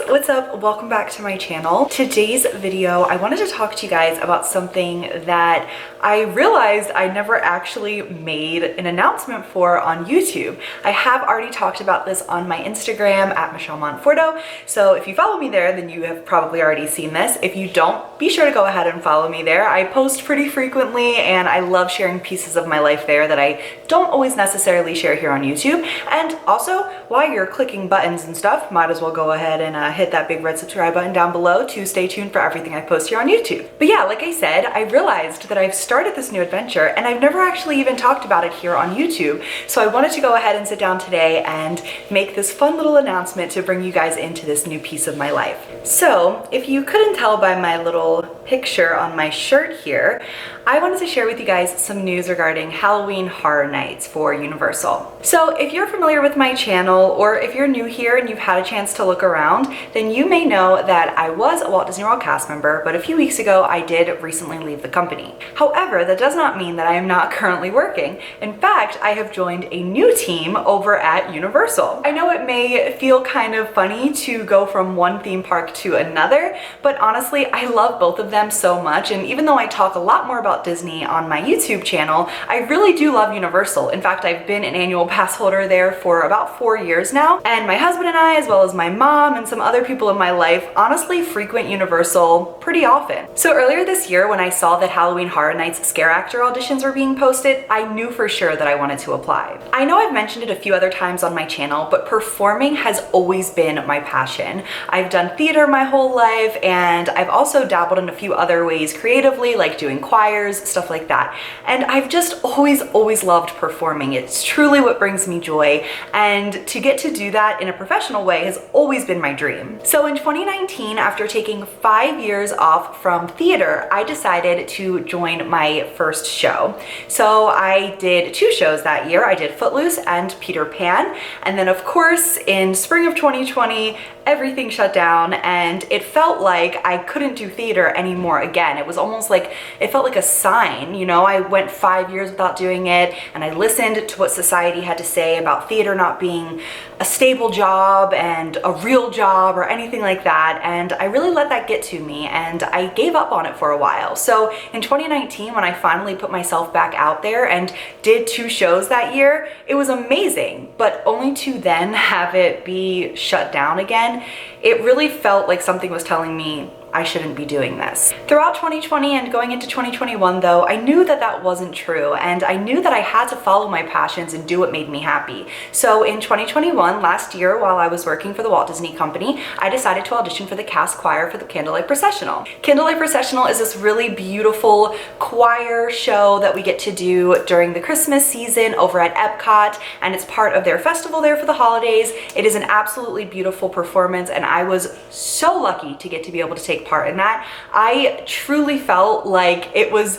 what's up? Welcome back to my channel. Today's video, I wanted to talk to you guys about something that I realized I never actually made an announcement for on YouTube. I have already talked about this on my Instagram at Michelle Monforto, so if you follow me there, then you have probably already seen this. If you don't, be sure to go ahead and follow me there. I post pretty frequently and I love sharing pieces of my life there that I don't always necessarily share here on YouTube. And also, while you're clicking buttons and stuff, might as well go ahead and hit that big red subscribe button down below to stay tuned for everything I post here on YouTube. But yeah, like I said, I realized that I've started this new adventure and I've never actually even talked about it here on YouTube. So I wanted to go ahead and sit down today and make this fun little announcement to bring you guys into this new piece of my life. So if you couldn't tell by my little picture on my shirt here, I wanted to share with you guys some news regarding Halloween Horror Nights for Universal. So if you're familiar with my channel, or if you're new here and you've had a chance to look around, then you may know that I was a Walt Disney World cast member, but a few weeks ago I did recently leave the company. However, that does not mean that I am not currently working. In fact, I have joined a new team over at Universal. I know it may feel kind of funny to go from one theme park to another, but honestly, I love both of them so much, and even though I talk a lot more about Disney on my YouTube channel, I really do love Universal. In fact, I've been an annual pass holder there for about 4 years now, and my husband and I, as well as my mom and some other people in my life, honestly frequent Universal pretty often. So earlier this year, when I saw that Halloween Horror Nights scare actor auditions were being posted, I knew for sure that I wanted to apply. I know I've mentioned it a few other times on my channel, but performing has always been my passion. I've done theater my whole life, and I've also dabbled in a few other ways creatively, like doing choirs, stuff like that. And I've just always loved performing. It's truly what brings me joy, and to get to do that in a professional way has always been my dream. So in 2019, after taking 5 years off from theater, I decided to join my first show. So I did 2 shows that year. I did Footloose and Peter Pan, and then of course in spring of 2020, everything shut down and it felt like I couldn't do theater anymore again. It was almost like, it felt like a sign, you know? I went 5 years without doing it, and I listened to what society had to say about theater not being a stable job and a real job or anything like that, and I really let that get to me and I gave up on it for a while. So in 2019, when I finally put myself back out there and did 2 shows that year, it was amazing, but only to then have it be shut down again, it really felt like something was telling me I shouldn't be doing this. Throughout 2020 and going into 2021 though, I knew that that wasn't true, and I knew that I had to follow my passions and do what made me happy. So in 2021, last year, while I was working for the Walt Disney Company, I decided to audition for the cast choir for the Candlelight Processional. Candlelight Processional is this really beautiful choir show that we get to do during the Christmas season over at Epcot, and it's part of their festival there for the holidays. It is an absolutely beautiful performance, and I was so lucky to get to be able to take part in that. I truly felt like it was,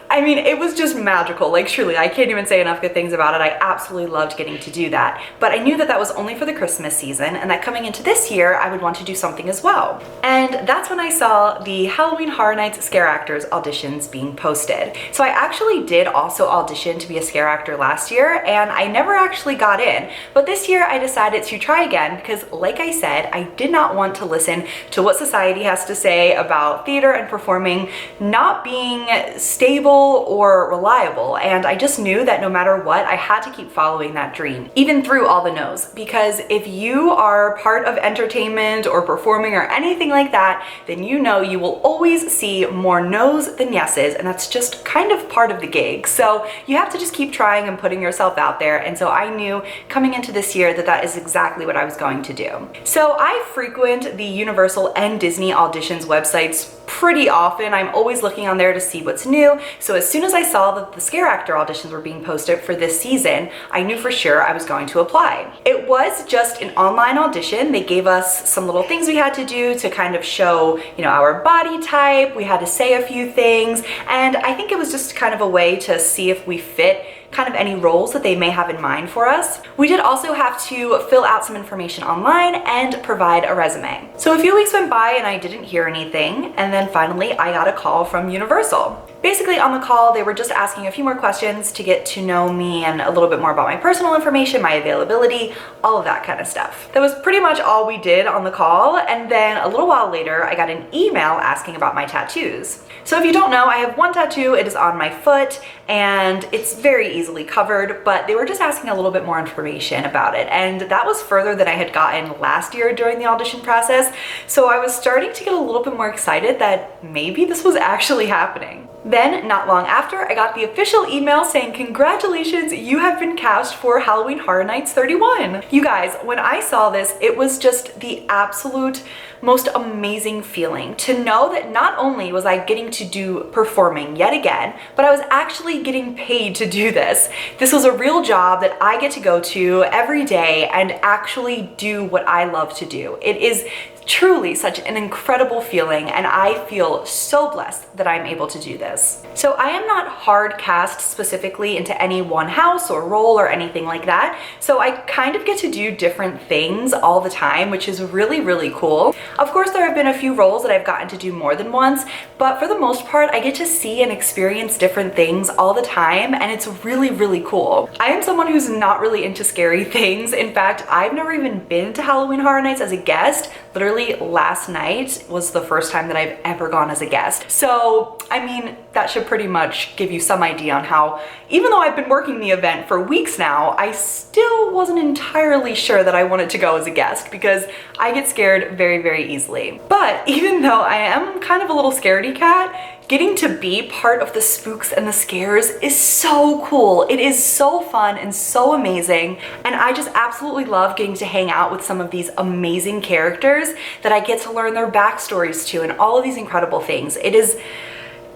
I mean, it was just magical. Like truly, I can't even say enough good things about it. I absolutely loved getting to do that. But I knew that that was only for the Christmas season, and that coming into this year, I would want to do something as well. And that's when I saw the Halloween Horror Nights Scare Actors auditions being posted. So I actually did also audition to be a scare actor last year, and I never actually got in. But this year I decided to try again because, like I said, I did not want to listen to what society has to say about theater and performing not being stable or reliable, and I just knew that no matter what, I had to keep following that dream, even through all the no's, because if you are part of entertainment or performing or anything like that, then you know you will always see more no's than yeses, and that's just kind of part of the gig. So you have to just keep trying and putting yourself out there, and so I knew coming into this year that that is exactly what I was going to do. So I frequent the Universal and Disney auditions websites pretty often. I'm always looking on there to see what's new. So as soon as I saw that the scare actor auditions were being posted for this season, I knew for sure I was going to apply. It was just an online audition. They gave us some little things we had to do to kind of show, you know, our body type. We had to say a few things, and I think it was just kind of a way to see if we fit kind of any roles that they may have in mind for us. We did also have to fill out some information online and provide a resume. So a few weeks went by and I didn't hear anything, and then finally I got a call from Universal. Basically on the call, they were just asking a few more questions to get to know me and a little bit more about my personal information, my availability, all of that kind of stuff. That was pretty much all we did on the call, and then a little while later, I got an email asking about my tattoos. So if you don't know, I have one tattoo, it is on my foot, and it's very easily covered, but they were just asking a little bit more information about it, and that was further than I had gotten last year during the audition process, so I was starting to get a little bit more excited that maybe this was actually happening. Then, not long after, I got the official email saying, congratulations, you have been cast for Halloween Horror Nights 31. You guys, when I saw this, it was just the absolute most amazing feeling to know that not only was I getting to do performing yet again, but I was actually getting paid to do this. This was a real job that I get to go to every day and actually do what I love to do. It is truly such an incredible feeling, and I feel so blessed that I'm able to do this. So I am not hard cast specifically into any one house or role or anything like that, so I kind of get to do different things all the time, which is really, really cool. Of course, there have been a few roles that I've gotten to do more than once, but for the most part, I get to see and experience different things all the time, and it's really, really cool. I am someone who's not really into scary things. In fact, I've never even been to Halloween Horror Nights as a guest. Literally last night was the first time that I've ever gone as a guest. So, I mean, that should pretty much give you some idea on how, even though I've been working the event for weeks now, I still wasn't entirely sure that I wanted to go as a guest because I get scared very, very easily. But even though I am kind of a little scaredy cat, getting to be part of the spooks and the scares is so cool. It is so fun and so amazing, and I just absolutely love getting to hang out with some of these amazing characters that I get to learn their backstories to and all of these incredible things.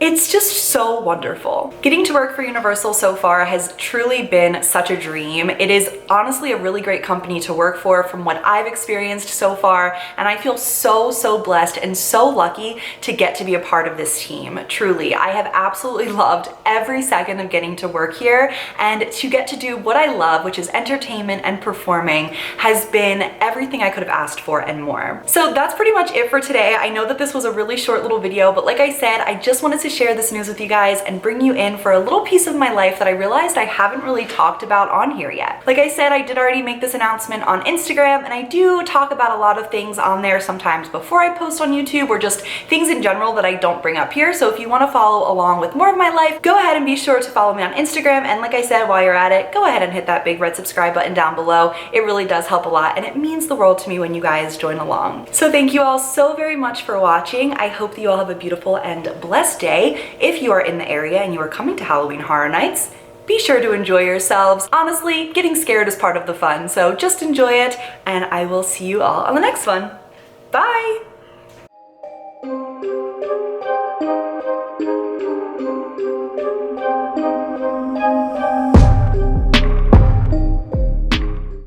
It's just so wonderful. Getting to work for Universal so far has truly been such a dream. It is honestly a really great company to work for from what I've experienced so far, and I feel so, so blessed and so lucky to get to be a part of this team. Truly, I have absolutely loved every second of getting to work here, and to get to do what I love, which is entertainment and performing, has been everything I could have asked for and more. So that's pretty much it for today. I know that this was a really short little video, but like I said, I just wanted to share this news with you guys and bring you in for a little piece of my life that I realized I haven't really talked about on here yet. Like I said, I did already make this announcement on Instagram, and I do talk about a lot of things on there sometimes before I post on YouTube, or just things in general that I don't bring up here. So if you want to follow along with more of my life, go ahead and be sure to follow me on Instagram. And like I said, while you're at it, go ahead and hit that big red subscribe button down below. It really does help a lot, and it means the world to me when you guys join along. So thank you all so very much for watching. I hope that you all have a beautiful and blessed day. If you are in the area and you are coming to Halloween Horror Nights, be sure to enjoy yourselves. Honestly, getting scared is part of the fun, so just enjoy it, and I will see you all on the next one. Bye!